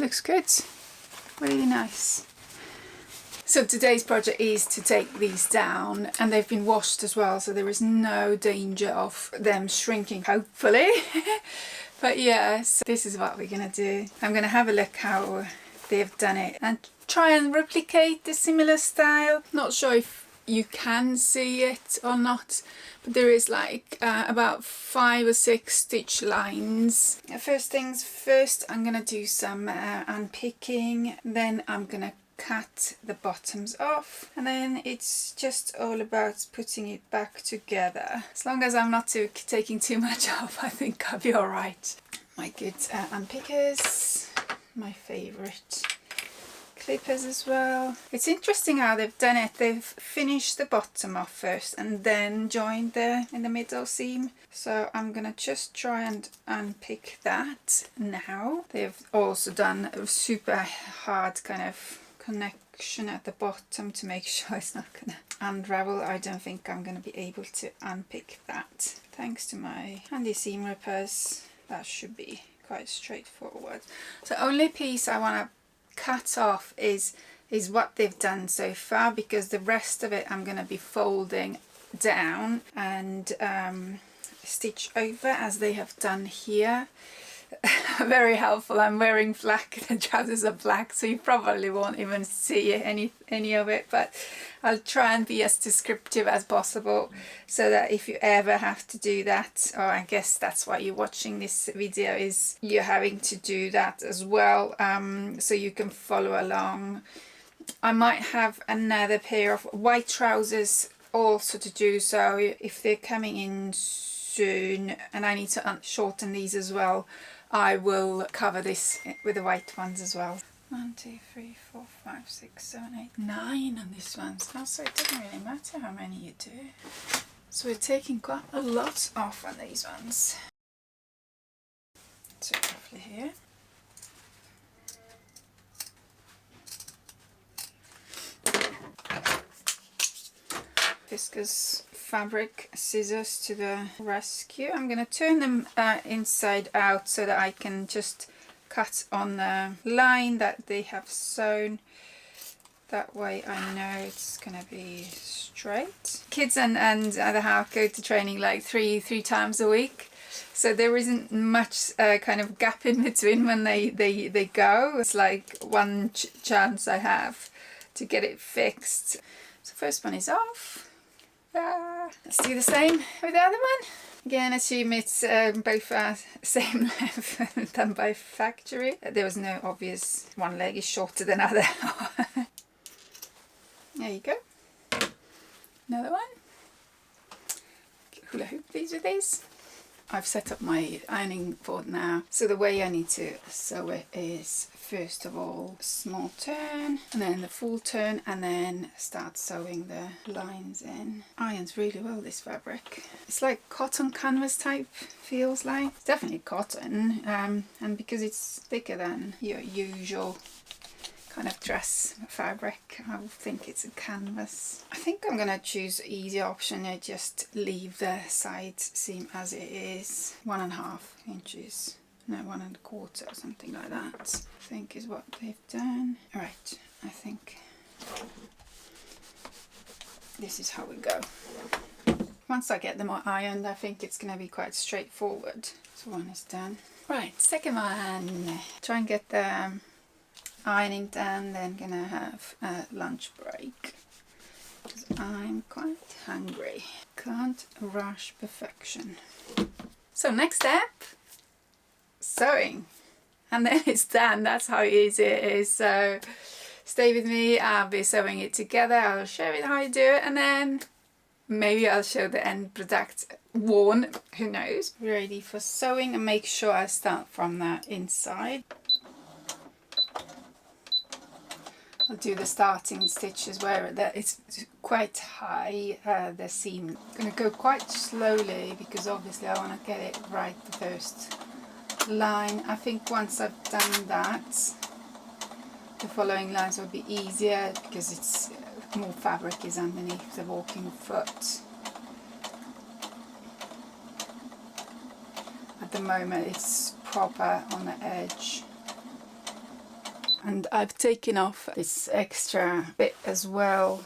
looks good, really nice. So today's project is to take these down, and they've been washed as well, so there is no danger of them shrinking, hopefully. But yeah, so this is what we're gonna do. I'm gonna have a look how they've done it and try and replicate the similar style. Not sure if you can see it or not, but there is like about 5 or 6 stitch lines. First things first, I'm gonna do some unpicking, then I'm gonna cut the bottoms off, and then it's just all about putting it back together. As long as I'm not taking too much off, I think I'll be all right. My good unpickers, my favorite clippers as well. It's interesting how they've done it. They've finished the bottom off first and then joined in the middle seam. So I'm gonna just try and unpick that now. They've also done a super hard kind of connection at the bottom to make sure it's not gonna unravel. I don't think I'm gonna be able to unpick that. Thanks to my handy seam rippers, that should be quite straightforward. So only piece I want to cut off is what they've done so far, because the rest of it I'm going to be folding down and stitch over as they have done here. Very helpful. I'm wearing black, the trousers are black, so you probably won't even see any of it, but I'll try and be as descriptive as possible so that if you ever have to do that, or I guess that's why you're watching this video, is you're having to do that as well, so you can follow along. I might have another pair of white trousers also to do, so if they're coming in soon and I need to shorten these as well, I will cover this with the white ones as well. 1, 2, 3, 4, 5, 6, 7, 8, 9 on this one. So it doesn't really matter how many you do. So we're taking quite a lot off on these ones. So roughly here. Viscose fabric scissors to the rescue. I'm going to turn them inside out so that I can just cut on the line that they have sewn. That way I know it's going to be straight. Kids and the house go to training like three times a week, so there isn't much kind of gap in between when they go. It's like one chance I have to get it fixed. So first one is off. Let's do the same with the other one. Again, assume it's both same length done by factory. There was no obvious one leg is shorter than other. There you go. Another one. Hula hoop these with these. I've set up my ironing board now. So the way I need to sew it is first of all small turn and then the full turn, and then start sewing the lines in. Irons really well this fabric. It's like cotton canvas type, feels like. It's definitely cotton, and because it's thicker than your usual kind of dress fabric, I think it's a canvas. I think I'm gonna choose easy option and just leave the side seam as it is. 1.5 inches, no, 1 1/4 or something like that, I think is what they've done. All right, I think this is how we go. Once I get them ironed, I think it's gonna be quite straightforward. So one is done. Right, second one. Try and get the ironing done, then gonna have a lunch break because I'm quite hungry. Can't rush perfection. So next step, sewing, and then it's done. That's how easy it is. So stay with me, I'll be sewing it together. I'll show you how I do it, and then maybe I'll show the end product worn, who knows. Ready for sewing, and make sure I start from the inside. I'll do the starting stitches where it's quite high, the seam. I'm going to go quite slowly because obviously I want to get it right the first line. I think once I've done that, the following lines will be easier because it's more fabric is underneath the walking foot. At the moment it's proper on the edge. And I've taken off this extra bit as well,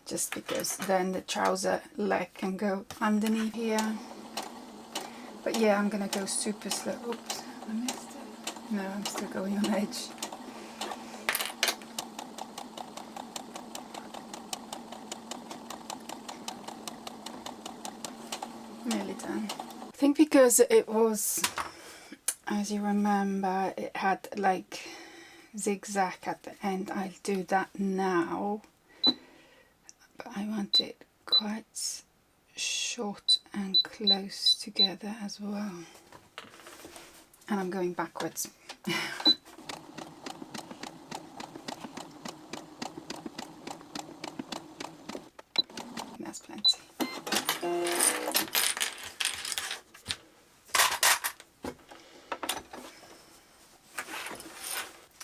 just because then the trouser leg can go underneath here. But yeah, I'm gonna go super slow. Oops, I missed it. No, I'm still going on edge. Nearly done. I think because it was, as you remember, it had like zigzag at the end. I'll do that now, but I want it quite short and close together as well, and I'm going backwards. That's plenty.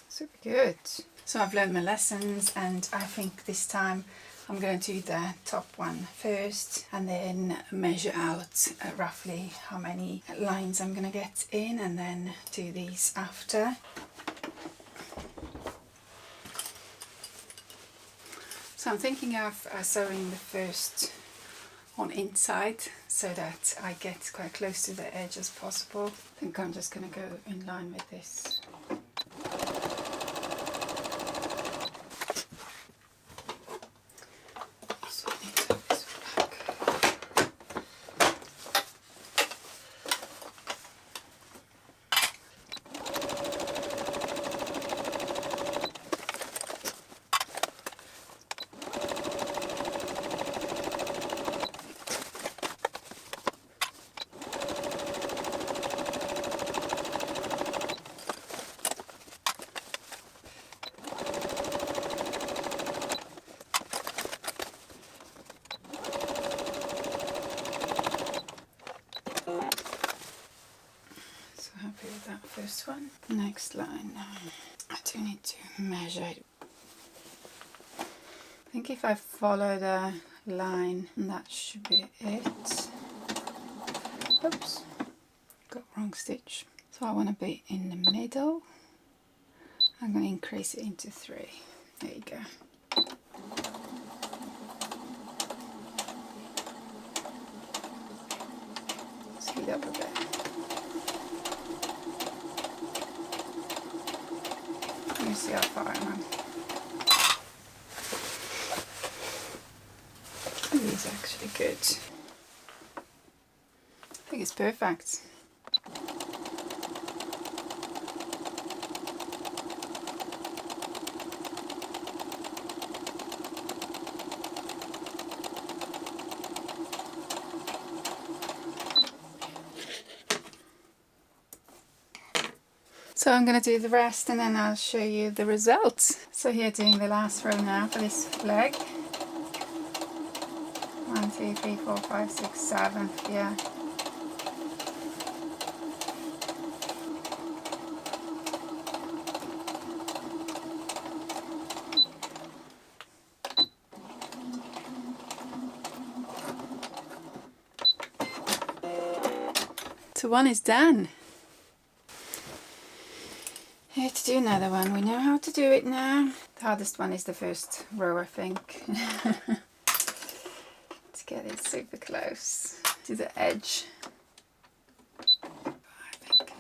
Super good. So I've learned my lessons, and I think this time I'm going to do the top one first and then measure out roughly how many lines I'm going to get in, and then do these after. So I'm thinking of sewing the first one inside so that I get quite close to the edge as possible. I think I'm just going to go in line with this. That first one. Next line now. I do need to measure it. I think if I follow the line, that should be it. Oops, got wrong stitch. So I want to be in the middle. I'm going to increase it into 3. There you go. Speed up a bit. Let me see how far I'm on. I think it's actually good. I think it's perfect. So I'm going to do the rest and then I'll show you the results. So here doing the last row now for this leg. 1, 2, 3, 4, 5, 6, 7, yeah. So one is done. Here to do another one. We know how to do it now. The hardest one is the first row, I think. To get it super close to the edge. I think.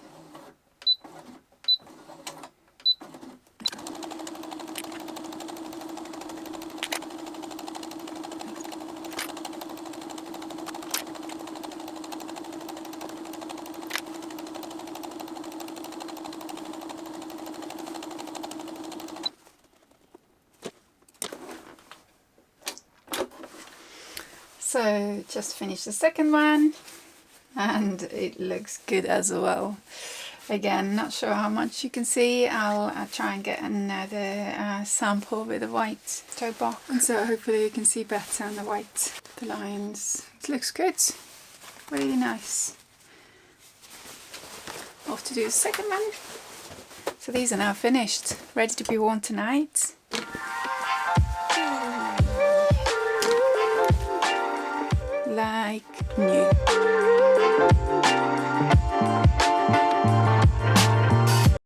So just finished the second one and it looks good as well. Again, not sure how much you can see. I'll try and get another sample with a white toe box, and so hopefully you can see better on the white, the lines. It looks good, really nice. Off to do the second one. So these are now finished, ready to be worn tonight. Like new.